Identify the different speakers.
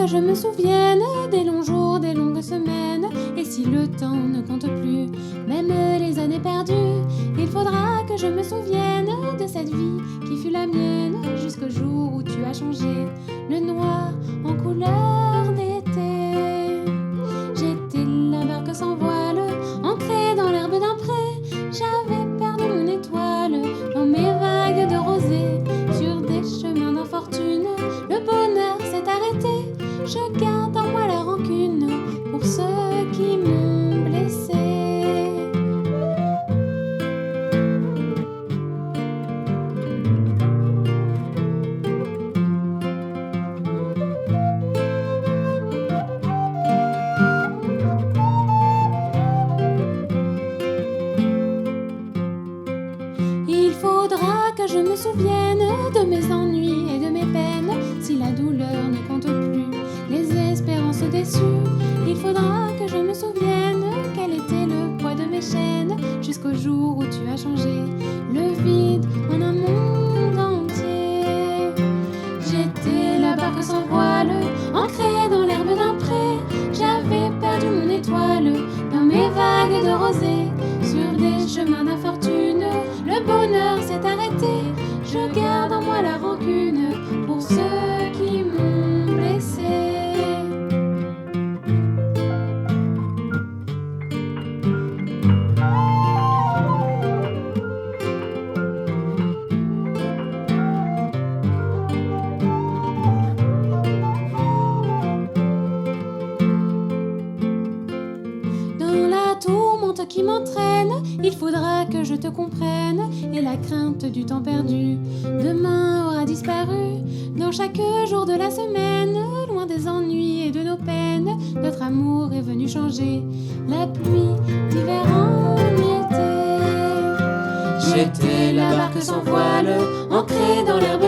Speaker 1: que je me souvienne des longs jours, des longues semaines. Et si le temps ne compte plus, même les années perdues, il faudra que je me souvienne de cette vie qui fut la mienne jusqu'au jour où tu as changé le noir en couleur d'été. J'étais la barque sans voile, ancrée dans l'herbe d'un pré. J'avais perdu mon étoile dans mes vagues de rosée. Sur des chemins d'infortune, le bonheur s'est arrêté. Je garde en moi la rancune pour ceux qui m'ont blessé. Il faudra que je me souvienne de mes ennuis et de mes peines. Si la douleur ne compte plus, les espérances déçues, il faudra que je me souvienne quel était le poids de mes chaînes jusqu'au jour où tu as changé le vide en un monde entier. J'étais la barque sans voile, ancrée dans l'herbe d'un pré. J'avais perdu mon étoile dans mes vagues de rosée. Sur des chemins d'infortune, le bonheur s'est arrêté. Je garde en moi la rancune pour ceux qui m'ont blessé. Dans la tourmente qui m'entraîne, il faudra que je te comprenne. Et la crainte du temps perdu demain aura disparu. Dans chaque jour de la semaine, loin des ennuis et de nos peines, notre amour est venu changer la pluie d'hiver en été. J'étais la barque sans voile, ancrée dans l'herbe